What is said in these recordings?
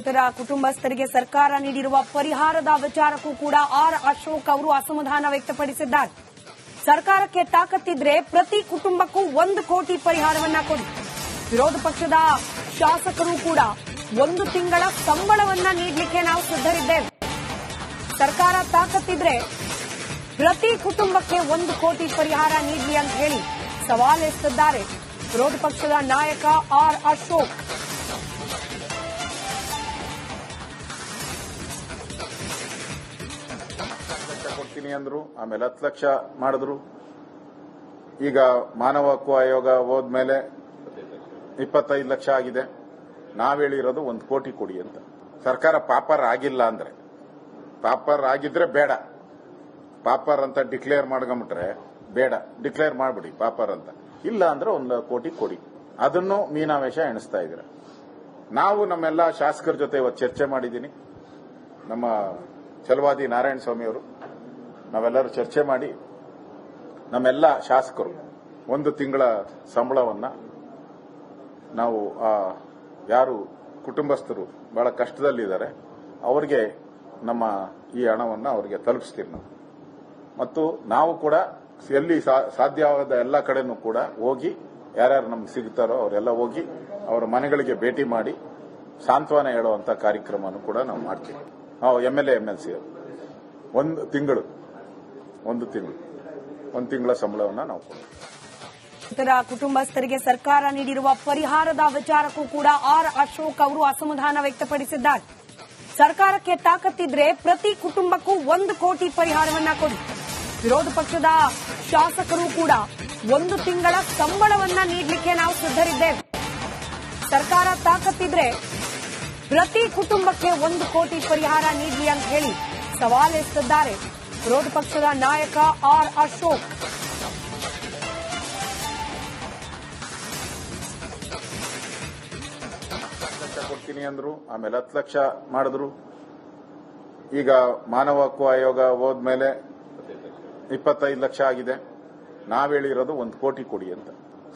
ಮೃತರ ಕುಟುಂಬಸ್ಥರಿಗೆ ಸರ್ಕಾರ ನೀಡಿರುವ ಪರಿಹಾರದ ವಿಚಾರಕ್ಕೂ ಕೂಡ ಆರ್ ಅಶೋಕ್ ಅವರು ಅಸಮಾಧಾನ ವ್ಯಕ್ತಪಡಿಸಿದ್ದಾರೆ. ಸರ್ಕಾರಕ್ಕೆ ತಾಕತ್ತಿದ್ರೆ ಪ್ರತಿ ಕುಟುಂಬಕ್ಕೂ 1 ಕೋಟಿ ಪರಿಹಾರವನ್ನ ಕೊಡಿ. ವಿರೋಧ ಪಕ್ಷದ ಶಾಸಕರು ಕೂಡ 1 ತಿಂಗಳ ಸಂಬಳವನ್ನ ನೀಡಲಿಕ್ಕೆ ನಾವು ಸಿದ್ಧರಿದ್ದೇವೆ. ಸರ್ಕಾರ ತಾಕತ್ತಿದ್ರೆ ಪ್ರತಿ ಕುಟುಂಬಕ್ಕೆ 1 ಕೋಟಿ ಪರಿಹಾರ ನೀಡಲಿ ಅಂತ ಹೇಳಿ ಸವಾಲೆಸೆದಿದ್ದಾರೆ ವಿರೋಧ ಪಕ್ಷದ ನಾಯಕ ಆರ್ ಅಶೋಕ್. ಕೊಡ್ತೀನಿ ಅಂದ್ರು, ಆಮೇಲೆ 10 ಲಕ್ಷ ಮಾಡಿದ್ರು. ಈಗ ಮಾನವ ಹಕ್ಕು ಆಯೋಗ ಹೋದ್ಮೇಲೆ 25 ಲಕ್ಷ ಆಗಿದೆ. ನಾವ್ ಹೇಳಿರೋದು 1 ಕೋಟಿ ಕೊಡಿ ಅಂತ. ಸರ್ಕಾರ ಪಾಪರ್ ಆಗಿಲ್ಲ ಅಂದ್ರೆ, ಪಾಪರ್ ಆಗಿದ್ರೆ ಬೇಡ, ಪಾಪರ್ ಅಂತ ಡಿಕ್ಲೇರ್ ಮಾಡ್ಕೊಂಬಿಟ್ರೆ ಬೇಡ, ಡಿಕ್ಲೇರ್ ಮಾಡ್ಬಿಡಿ ಪಾಪರ್ ಅಂತ. ಇಲ್ಲ ಅಂದ್ರೆ 1 ಕೋಟಿ ಕೊಡಿ. ಅದನ್ನು ಮೀನಾವೇಶ ಎಣಿಸ್ತಾ ಇದ್ದೀರ. ನಾವು ನಮ್ಮೆಲ್ಲ ಶಾಸಕರ ಜೊತೆ ಇವತ್ತು ಚರ್ಚೆ ಮಾಡಿದ್ದೀನಿ. ನಮ್ಮ ಛಲವಾದಿ ನಾರಾಯಣ ಸ್ವಾಮಿ ಅವರು ನಾವೆಲ್ಲರೂ ಚರ್ಚೆ ಮಾಡಿ ನಮ್ಮೆಲ್ಲ ಶಾಸಕರು 1 ತಿಂಗಳ ಸಂಬಳವನ್ನ ನಾವು ಯಾರು ಕುಟುಂಬಸ್ಥರು ಬಹಳ ಕಷ್ಟದಲ್ಲಿದ್ದಾರೆ ಅವರಿಗೆ ನಮ್ಮ ಈ ಹಣವನ್ನು ಅವರಿಗೆ ತಲುಪಿಸ್ತೀವಿ ನಾವು. ಮತ್ತು ನಾವು ಕೂಡ ಎಲ್ಲಿ ಸಾಧ್ಯವಾದ ಎಲ್ಲ ಕಡೆನೂ ಕೂಡ ಹೋಗಿ ಯಾರ್ಯಾರು ನಮ್ಗೆ ಸಿಗ್ತಾರೋ ಅವರೆಲ್ಲ ಹೋಗಿ ಅವರ ಮನೆಗಳಿಗೆ ಭೇಟಿ ಮಾಡಿ ಸಾಂತ್ವನ ಹೇಳುವಂತ ಕಾರ್ಯಕ್ರಮವನ್ನು ಕೂಡ ನಾವು ಮಾಡ್ತೀವಿ. ನಾವು MLA MLC 1 ತಿಂಗಳ ಸಂಬಳವನ್ನ ನಾವು ಕೊಡ್ತೀವಿ. ಮೃತರ ಕುಟುಂಬಸ್ಥರಿಗೆ ಸರ್ಕಾರ ನೀಡಿರುವ ಪರಿಹಾರದ ವಿಚಾರಕ್ಕೂ ಕೂಡ ಆರ್ ಅಶೋಕ್ ಅವರು ಅಸಮಾಧಾನ ವ್ಯಕ್ತಪಡಿಸಿದ್ದಾರೆ. ಸರ್ಕಾರಕ್ಕೆ ತಾಕತ್ತಿದ್ರೆ ಪ್ರತಿ ಕುಟುಂಬಕ್ಕೂ 1 ಕೋಟಿ ಪರಿಹಾರವನ್ನ ಕೊಡಿ. ವಿರೋಧ ಪಕ್ಷದ ಶಾಸಕರು ಕೂಡ 1 ತಿಂಗಳ ಸಂಬಳವನ್ನ ನೀಡಲಿಕ್ಕೆ ನಾವು ಸಿದ್ಧರಿದ್ದೇವೆ. ಸರ್ಕಾರ ತಾಕತ್ತಿದ್ರೆ ಪ್ರತಿ ಕುಟುಂಬಕ್ಕೆ 1 ಕೋಟಿ ಪರಿಹಾರ ನೀಡಲಿ ಅಂತ ಹೇಳಿ ಸವಾಲೆಸೆದಿದ್ದಾರೆ ವಿರೋಧ ಪಕ್ಷದ ನಾಯಕ ಆರ್ ಅಶೋಕ್. ಕೊಡ್ತೀನಿ ಅಂದ್ರು, ಆಮೇಲೆ 10 ಲಕ್ಷ ಮಾಡಿದ್ರು. ಈಗ ಮಾನವ ಹಕ್ಕು ಆಯೋಗ ಹೋದ್ಮೇಲೆ 25 ಲಕ್ಷ ಆಗಿದೆ. ನಾವ್ ಹೇಳಿರೋದು 1 ಕೋಟಿ ಕೊಡಿ ಅಂತ.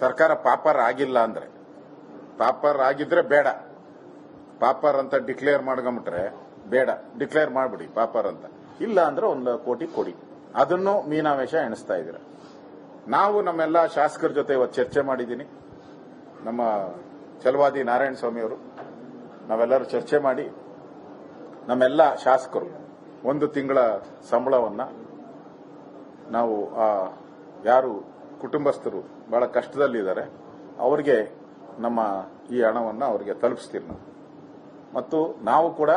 ಸರ್ಕಾರ ಪಾಪರ್ ಆಗಿಲ್ಲ ಅಂದ್ರೆ, ಪಾಪರ್ ಆಗಿದ್ರೆ ಬೇಡ, ಪಾಪರ್ ಅಂತ ಡಿಕ್ಲೇರ್ ಮಾಡ್ಕೊಂಬಿಟ್ರೆ ಬೇಡ, ಡಿಕ್ಲೇರ್ ಮಾಡ್ಬಿಡಿ ಪಾಪರ್ ಅಂತ. ಇಲ್ಲ ಅಂದ್ರೆ 1 ಕೋಟಿ ಕೊಡಿ. ಅದನ್ನು ಮೀನಾವೇಶ ಎಣಿಸ್ತಾ ಇದ್ದೀರ. ನಾವು ನಮ್ಮೆಲ್ಲ ಶಾಸಕರ ಜೊತೆ ಇವತ್ತು ಚರ್ಚೆ ಮಾಡಿದ್ದೀನಿ. ನಮ್ಮ ಛಲವಾದಿ ನಾರಾಯಣ ಸ್ವಾಮಿ ಅವರು ನಾವೆಲ್ಲರೂ ಚರ್ಚೆ ಮಾಡಿ ನಮ್ಮೆಲ್ಲ ಶಾಸಕರು 1 ತಿಂಗಳ ಸಂಬಳವನ್ನ ನಾವು ಯಾರು ಕುಟುಂಬಸ್ಥರು ಬಹಳ ಕಷ್ಟದಲ್ಲಿದ್ದಾರೆ ಅವರಿಗೆ ನಮ್ಮ ಈ ಹಣವನ್ನು ಅವರಿಗೆ ತಲುಪಿಸ್ತೀವಿ ನಾವು. ಮತ್ತು ನಾವು ಕೂಡ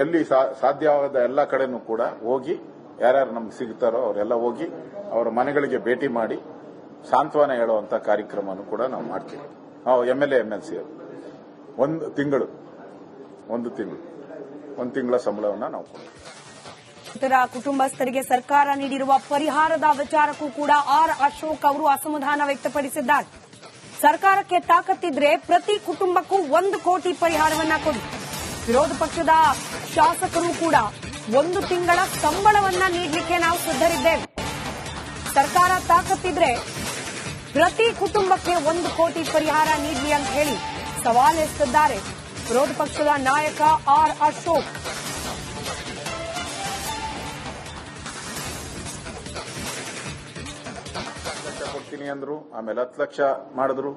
ಎಲ್ಲಿ ಸಾಧ್ಯವಾದ ಎಲ್ಲ ಕಡೆನೂ ಕೂಡ ಹೋಗಿ ಯಾರ್ಯಾರು ನಮ್ಗೆ ಸಿಗ್ತಾರೋ ಅವರೆಲ್ಲ ಹೋಗಿ ಅವರ ಮನೆಗಳಿಗೆ ಭೇಟಿ ಮಾಡಿ ಸಾಂತ್ವನ ಹೇಳುವಂತ ಕಾರ್ಯಕ್ರಮವನ್ನು ಕೂಡ ನಾವು ಮಾಡ್ತೀವಿ. ನಾವು MLA MLC 1 ತಿಂಗಳ ಸಂಬಳವನ್ನ ನಾವು ಕೊಡ್ತೀವಿ. ಮೃತರ ಕುಟುಂಬಸ್ಥರಿಗೆ ಸರ್ಕಾರ ನೀಡಿರುವ ಪರಿಹಾರದ ವಿಚಾರಕ್ಕೂ ಕೂಡ ಆರ್ ಅಶೋಕ್ ಅವರು ಅಸಮಾಧಾನ ವ್ಯಕ್ತಪಡಿಸಿದ್ದಾರೆ. ಸರ್ಕಾರಕ್ಕೆ ತಾಕತ್ತಿದ್ರೆ ಪ್ರತಿ ಕುಟುಂಬಕ್ಕೂ 1 ಕೋಟಿ ಪರಿಹಾರವನ್ನ ಕೊಡಿ. ವಿರೋಧ ಪಕ್ಷದ ಶಾಸಕರು ಕೂಡ 1 ತಿಂಗಳ ಸಂಬಳವನ್ನ ನೀಡಲಿಕ್ಕೆ ನಾವು ಸಿದ್ಧರಿದ್ದೇವೆ. ಸರ್ಕಾರ ತಾಕತ್ತಿದ್ರೆ ಪ್ರತಿ ಕುಟುಂಬಕ್ಕೆ 1 ಕೋಟಿ ಪರಿಹಾರ ನೀಡಲಿ ಅಂತ ಹೇಳಿ ಸವಾಲೆಸೆದಿದ್ದಾರೆ ವಿರೋಧ ಪಕ್ಷದ ನಾಯಕ ಆರ್ ಅಶೋಕ್. ಕೊಡ್ತೀನಿ ಅಂದ್ರು, ಆಮೇಲೆ 10 ಲಕ್ಷ ಮಾಡಿದ್ರು.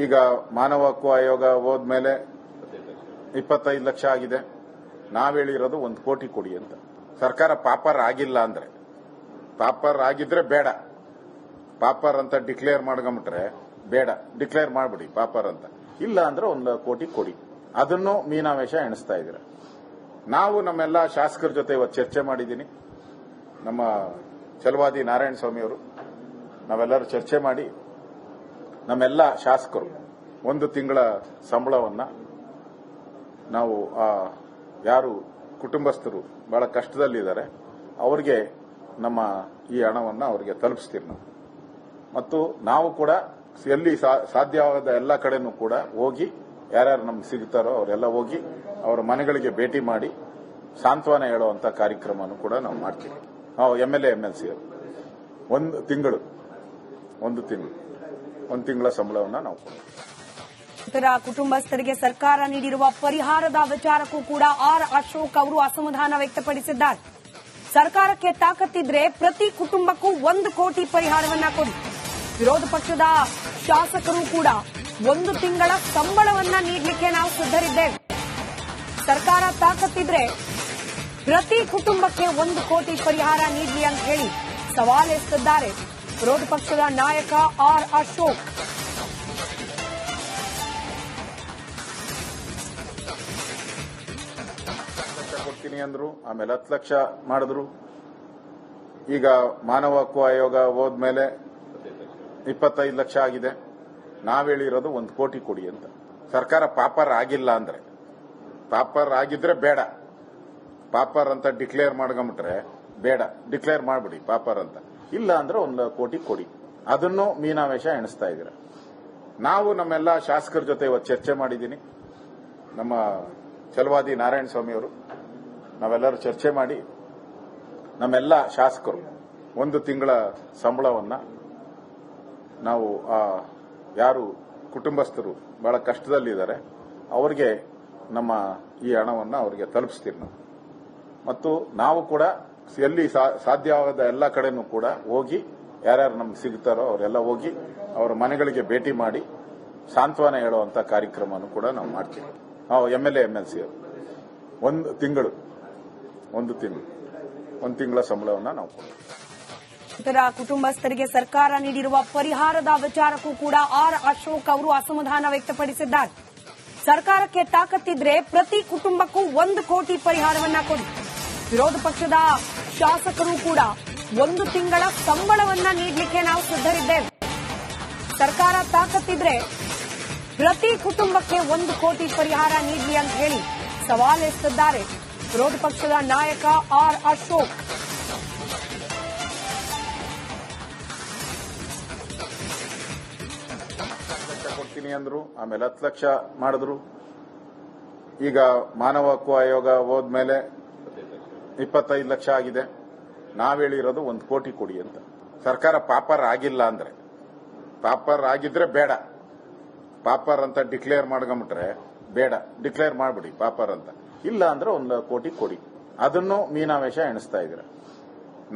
ಈಗ ಮಾನವ ಹಕ್ಕು ಆಯೋಗ ಹೋದ್ಮೇಲೆ 25 ಲಕ್ಷ ಆಗಿದೆ. ನಾವ್ ಹೇಳಿರೋದು 1 ಕೋಟಿ ಕೊಡಿ ಅಂತ. ಸರ್ಕಾರ ಪಾಪರ್ ಆಗಿಲ್ಲ ಅಂದ್ರೆ, ಪಾಪರ್ ಆಗಿದ್ರೆ ಬೇಡ, ಪಾಪರ್ ಅಂತ ಡಿಕ್ಲೇರ್ ಮಾಡ್ಕೊಂಬಿಟ್ರೆ ಬೇಡ, ಡಿಕ್ಲೇರ್ ಮಾಡ್ಬಿಡಿ ಪಾಪರ್ ಅಂತ. ಇಲ್ಲ ಅಂದ್ರೆ 1 ಕೋಟಿ ಕೊಡಿ. ಅದನ್ನು ಮೀನಾವೇಶ ಎಣಿಸ್ತಾ ಇದ್ದೀರ. ನಾವು ನಮ್ಮೆಲ್ಲ ಶಾಸಕರ ಜೊತೆ ಇವತ್ತು ಚರ್ಚೆ ಮಾಡಿದ್ದೀನಿ. ನಮ್ಮ ಛಲವಾದಿ ನಾರಾಯಣ ಸ್ವಾಮಿ ಅವರು ನಾವೆಲ್ಲರೂ ಚರ್ಚೆ ಮಾಡಿ ನಮ್ಮೆಲ್ಲ ಶಾಸಕರು 1 ತಿಂಗಳ ಸಂಬಳವನ್ನ ನಾವು ಯಾರು ಕುಟುಂಬಸ್ಥರು ಬಹಳ ಕಷ್ಟದಲ್ಲಿದ್ದಾರೆ ಅವರಿಗೆ ನಮ್ಮ ಈ ಹಣವನ್ನು ಅವರಿಗೆ ತಲುಪಿಸ್ತೀವಿ ನಾವು. ಮತ್ತು ನಾವು ಕೂಡ ಎಲ್ಲಿ ಸಾಧ್ಯವಾದ ಎಲ್ಲ ಕಡೆನೂ ಕೂಡ ಹೋಗಿ ಯಾರ್ಯಾರು ನಮ್ಗೆ ಸಿಗ್ತಾರೋ ಅವರೆಲ್ಲ ಹೋಗಿ ಅವರ ಮನೆಗಳಿಗೆ ಭೇಟಿ ಮಾಡಿ ಸಾಂತ್ವನ ಹೇಳುವಂತ ಕಾರ್ಯಕ್ರಮವನ್ನು ಕೂಡ ನಾವು ಮಾಡ್ತೀವಿ. ನಾವು MLA MLC 1 ತಿಂಗಳ ಸಂಬಳವನ್ನ ನಾವು ಕೊಡ್ತೀವಿ. ಮೃತರ ಕುಟುಂಬಸ್ಥರಿಗೆ ಸರ್ಕಾರ ನೀಡಿರುವ ಪರಿಹಾರದ ವಿಚಾರಕ್ಕೂ ಕೂಡ ಆರ್ ಅಶೋಕ್ ಅವರು ಅಸಮಾಧಾನ ವ್ಯಕ್ತಪಡಿಸಿದ್ದಾರೆ. ಸರ್ಕಾರಕ್ಕೆ ತಾಕತ್ತಿದ್ರೆ ಪ್ರತಿ ಕುಟುಂಬಕ್ಕೂ 1 ಕೋಟಿ ಪರಿಹಾರವನ್ನ ಕೊಡಿ. ವಿರೋಧ ಪಕ್ಷದ ಶಾಸಕರು ಕೂಡ 1 ತಿಂಗಳ ಸಂಬಳವನ್ನ ನೀಡಲಿಕ್ಕೆ ನಾವು ಸಿದ್ಧರಿದ್ದೇವೆ. ಸರ್ಕಾರ ತಾಕತ್ತಿದ್ರೆ ಪ್ರತಿ ಕುಟುಂಬಕ್ಕೆ 1 ಕೋಟಿ ಪರಿಹಾರ ನೀಡಲಿ ಅಂತ ಹೇಳಿ ಸವಾಲ್ ಎಸೆದಿದ್ದಾರೆ ವಿರೋಧ ಪಕ್ಷದ ನಾಯಕ ಆರ್ ಅಶೋಕ್. ಕೊಡ್ತೀನಿ ಅಂದ್ರು, ಆಮೇಲೆ 10 ಲಕ್ಷ ಮಾಡಿದ್ರು. ಈಗ ಮಾನವ ಹಕ್ಕು ಆಯೋಗ ಹೋದ್ಮೇಲೆ 25 ಲಕ್ಷ ಆಗಿದೆ. ನಾವೇಳಿರೋದು 1 ಕೋಟಿ ಕೊಡಿ ಅಂತ. ಸರ್ಕಾರ ಪಾಪರ್ ಆಗಿಲ್ಲ ಅಂದ್ರೆ, ಪಾಪರ್ ಆಗಿದ್ರೆ ಬೇಡ, ಪಾಪರ್ ಅಂತ ಡಿಕ್ಲೇರ್ ಮಾಡ್ಕೊಂಬಿಟ್ರೆ ಬೇಡ, ಡಿಕ್ಲೇರ್ ಮಾಡ್ಬಿಡಿ ಪಾಪರ್ ಅಂತ. ಇಲ್ಲ ಅಂದ್ರೆ 1 ಕೋಟಿ ಕೊಡಿ. ಅದನ್ನು ಮೀನಾವೇಶ ಎಣಿಸ್ತಾ ಇದ್ದೀರ. ನಾವು ನಮ್ಮೆಲ್ಲ ಶಾಸಕರ ಜೊತೆ ಇವತ್ತು ಚರ್ಚೆ ಮಾಡಿದ್ದೀನಿ. ನಮ್ಮ ಛಲವಾದಿ ನಾರಾಯಣ ಸ್ವಾಮಿ ಅವರು ನಾವೆಲ್ಲರೂ ಚರ್ಚೆ ಮಾಡಿ ನಮ್ಮೆಲ್ಲ ಶಾಸಕರು 1 ತಿಂಗಳ ಸಂಬಳವನ್ನ ನಾವು ಯಾರು ಕುಟುಂಬಸ್ಥರು ಬಹಳ ಕಷ್ಟದಲ್ಲಿದ್ದಾರೆ ಅವರಿಗೆ ನಮ್ಮ ಈ ಹಣವನ್ನು ಅವರಿಗೆ ತಲುಪಿಸ್ತೀವಿ ನಾವು. ಮತ್ತು ನಾವು ಕೂಡ ಎಲ್ಲಿ ಸಾಧ್ಯವಾದ ಎಲ್ಲ ಕಡೆನೂ ಕೂಡ ಹೋಗಿ ಯಾರ್ಯಾರು ನಮ್ಗೆ ಸಿಗ್ತಾರೋ ಅವರೆಲ್ಲ ಹೋಗಿ ಅವರ ಮನೆಗಳಿಗೆ ಭೇಟಿ ಮಾಡಿ ಸಾಂತ್ವನ ಹೇಳುವಂತ ಕಾರ್ಯಕ್ರಮವನ್ನು ಕೂಡ ನಾವು ಮಾಡ್ತೀವಿ. ನಾವು MLA MLC ಅವರು 1 ತಿಂಗಳ ಸಂಬಳವನ್ನ ನಾವು ಕೊಡ್ತೀವಿ. ಮೃತರ ಕುಟುಂಬಸ್ಥರಿಗೆ ಸರ್ಕಾರ ನೀಡಿರುವ ಪರಿಹಾರದ ವಿಚಾರಕ್ಕೂ ಕೂಡ ಆರ್ ಅಶೋಕ್ ಅವರು ಅಸಮಾಧಾನ ವ್ಯಕ್ತಪಡಿಸಿದ್ದಾರೆ. ಸರ್ಕಾರಕ್ಕೆ ತಾಕತ್ತಿದ್ರೆ ಪ್ರತಿ ಕುಟುಂಬಕ್ಕೂ 1 ಕೋಟಿ ಪರಿಹಾರವನ್ನ ಕೊಡಿ. ವಿರೋಧ ಪಕ್ಷದ ಶಾಸಕರು ಕೂಡ 1 ತಿಂಗಳ ಸಂಬಳವನ್ನ ನೀಡಲಿಕ್ಕೆ ನಾವು ಸಿದ್ಧರಿದ್ದೇವೆ. ಸರ್ಕಾರ ತಾಕತ್ತಿದ್ರೆ ಪ್ರತಿ ಕುಟುಂಬಕ್ಕೆ 1 ಕೋಟಿ ಪರಿಹಾರ ನೀಡಲಿ ಅಂತ ಹೇಳಿ ಸವಾಲ್ ಎಸೆದಿದ್ದಾರೆ ವಿರೋಧ ಪಕ್ಷದ ನಾಯಕ ಆರ್ ಅಶೋಕ್. ಕೊಡ್ತೀನಿ ಅಂದ್ರು, ಆಮೇಲೆ 10 ಲಕ್ಷ ಮಾಡಿದ್ರು. ಈಗ ಮಾನವ ಹಕ್ಕು ಆಯೋಗ ಹೋದ್ಮೇಲೆ 25 ಲಕ್ಷ ಆಗಿದೆ. ನಾವೇಳಿರೋದು 1 ಕೋಟಿ ಕೊಡಿ ಅಂತ. ಸರ್ಕಾರ ಪಾಪರ್ ಆಗಿಲ್ಲ ಅಂದ್ರೆ, ಪಾಪರ್ ಆಗಿದ್ರೆ ಬೇಡ, ಪಾಪರ್ ಅಂತ ಡಿಕ್ಲೇರ್ ಮಾಡ್ಕೊಂಬಿಟ್ರೆ ಬೇಡ, ಡಿಕ್ಲೇರ್ ಮಾಡ್ಬಿಡಿ ಪಾಪರ್ ಅಂತ. ಇಲ್ಲ ಅಂದ್ರೆ 1 ಕೋಟಿ ಕೊಡಿ. ಅದನ್ನು ಮೀನಾವೇಶ ಎಣಿಸ್ತಾ ಇದ್ದೀರ.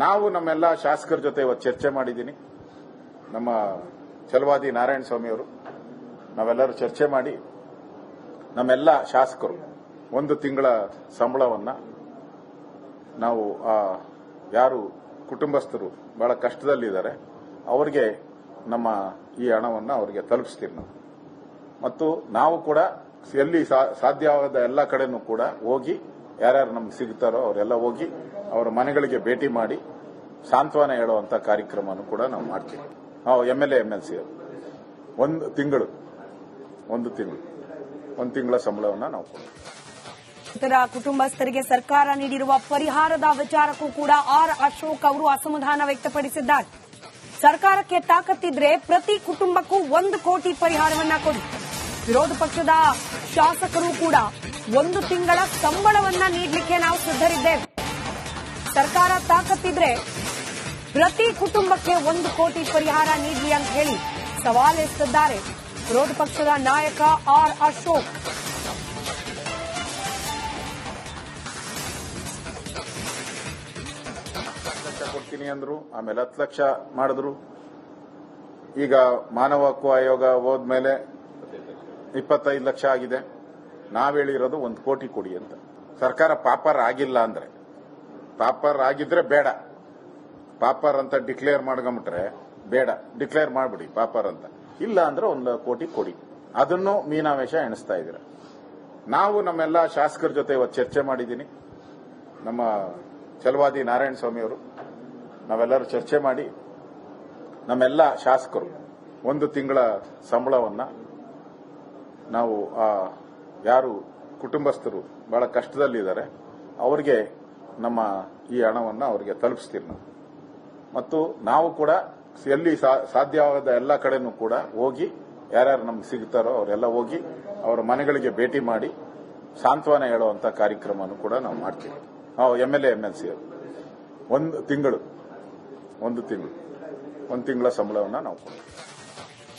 ನಾವು ನಮ್ಮೆಲ್ಲ ಶಾಸಕರ ಜೊತೆ ಇವತ್ತು ಚರ್ಚೆ ಮಾಡಿದ್ದೀನಿ. ನಮ್ಮ ಛಲವಾದಿ ನಾರಾಯಣ ಸ್ವಾಮಿ ಅವರು ನಾವೆಲ್ಲರೂ ಚರ್ಚೆ ಮಾಡಿ ನಮ್ಮೆಲ್ಲ ಶಾಸಕರು 1 ತಿಂಗಳ ಸಂಬಳವನ್ನ ನಾವು ಯಾರು ಕುಟುಂಬಸ್ಥರು ಬಹಳ ಕಷ್ಟದಲ್ಲಿದ್ದಾರೆ ಅವರಿಗೆ ನಮ್ಮ ಈ ಹಣವನ್ನು ಅವರಿಗೆ ತಲುಪಿಸ್ತೀವಿ ನಾವು. ಮತ್ತು ನಾವು ಕೂಡ ಎಲ್ಲಿ ಸಾಧ್ಯವಾದ ಎಲ್ಲ ಕಡೆನೂ ಕೂಡ ಹೋಗಿ ಯಾರ್ಯಾರು ನಮ್ಗೆ ಸಿಗ್ತಾರೋ ಅವರೆಲ್ಲ ಹೋಗಿ ಅವರ ಮನೆಗಳಿಗೆ ಭೇಟಿ ಮಾಡಿ ಸಾಂತ್ವನ ಹೇಳುವಂತ ಕಾರ್ಯಕ್ರಮವನ್ನು ಕೂಡ ನಾವು ಮಾಡ್ತೀವಿ. ನಾವು MLA MLC ಅವರು 1 ತಿಂಗಳ ಸಂಬಳವನ್ನ ನಾವು ಕೊಡ್ತೀವಿ. ಮೃತರ ಕುಟುಂಬಸ್ಥರಿಗೆ ಸರ್ಕಾರ ನೀಡಿರುವ ಪರಿಹಾರದ ವಿಚಾರಕ್ಕೂ ಕೂಡ ಆರ್ ಅಶೋಕ್ ಅವರು ಅಸಮಾಧಾನ ವ್ಯಕ್ತಪಡಿಸಿದ್ದಾರೆ. ಸರ್ಕಾರಕ್ಕೆ ತಾಕತ್ತಿದ್ರೆ ಪ್ರತಿ ಕುಟುಂಬಕ್ಕೂ 1 ಕೋಟಿ ಪರಿಹಾರವನ್ನ ಕೊಡಿ. ವಿರೋಧ ಪಕ್ಷದ ಶಾಸಕರು ಕೂಡ 1 ತಿಂಗಳ ಸಂಬಳವನ್ನ ನೀಡಲಿಕ್ಕೆ ನಾವು ಸಿದ್ಧರಿದ್ದೇವೆ. ಸರ್ಕಾರ ತಾಕತ್ತಿದ್ರೆ ಪ್ರತಿ ಕುಟುಂಬಕ್ಕೆ 1 ಕೋಟಿ ಪರಿಹಾರ ನೀಡಲಿ ಅಂತ ಹೇಳಿ ಸವಾಲ್ ಎಸೆದಿದ್ದಾರೆ ವಿರೋಧ ಪಕ್ಷದ ನಾಯಕ ಆರ್ ಅಶೋಕ್. ಕೊಡ್ತೀನಿ ಅಂದ್ರು, ಆಮೇಲೆ 10 ಲಕ್ಷ ಮಾಡಿದ್ರು. ಈಗ ಮಾನವ ಹಕ್ಕು ಆಯೋಗ ಹೋದ್ಮೇಲೆ 25 ಲಕ್ಷ ಆಗಿದೆ. ನಾವೇಳಿರೋದು 1 ಕೋಟಿ ಕೊಡಿ ಅಂತ. ಸರ್ಕಾರ ಪಾಪರ್ ಆಗಿಲ್ಲ ಅಂದ್ರೆ, ಪಾಪರ್ ಆಗಿದ್ರೆ ಬೇಡ, ಪಾಪರ್ ಅಂತ ಡಿಕ್ಲೇರ್ ಮಾಡ್ಕೊಂಬಿಟ್ರೆ ಬೇಡ, ಡಿಕ್ಲೇರ್ ಮಾಡ್ಬಿಡಿ ಪಾಪರ್ ಅಂತ. ಇಲ್ಲ ಅಂದ್ರೆ 1 ಕೋಟಿ ಕೊಡಿ. ಅದನ್ನು ಮೀನಾವೇಶ ಎಣಿಸ್ತಾ ಇದ್ದೀರ. ನಾವು ನಮ್ಮೆಲ್ಲ ಶಾಸಕರ ಜೊತೆ ಇವತ್ತು ಚರ್ಚೆ ಮಾಡಿದ್ದೀನಿ. ನಮ್ಮ ಛಲವಾದಿ ನಾರಾಯಣ ಸ್ವಾಮಿ ಅವರು ನಾವೆಲ್ಲರೂ ಚರ್ಚೆ ಮಾಡಿ ನಮ್ಮೆಲ್ಲ ಶಾಸಕರು 1 ತಿಂಗಳ ಸಂಬಳವನ್ನ ನಾವು ಯಾರು ಕುಟುಂಬಸ್ಥರು ಬಹಳ ಕಷ್ಟದಲ್ಲಿದ್ದಾರೆ ಅವರಿಗೆ ನಮ್ಮ ಈ ಹಣವನ್ನು ಅವರಿಗೆ ತಲುಪಿಸ್ತೀವಿ ನಾವು. ಮತ್ತು ನಾವು ಕೂಡ ಎಲ್ಲಿ ಸಾಧ್ಯವಾದ ಎಲ್ಲ ಕಡೆನೂ ಕೂಡ ಹೋಗಿ ಯಾರ್ಯಾರು ನಮ್ಗೆ ಸಿಗ್ತಾರೋ ಅವರೆಲ್ಲ ಹೋಗಿ ಅವರ ಮನೆಗಳಿಗೆ ಭೇಟಿ ಮಾಡಿ ಸಾಂತ್ವನ ಹೇಳುವಂತ ಕಾರ್ಯಕ್ರಮವನ್ನು ಕೂಡ ನಾವು ಮಾಡ್ತೀವಿ. ನಾವು MLA MLC ಅವರು 1 ತಿಂಗಳ ಸಂಬಳವನ್ನ ನಾವು ಕೊಡ್ತೀವಿ.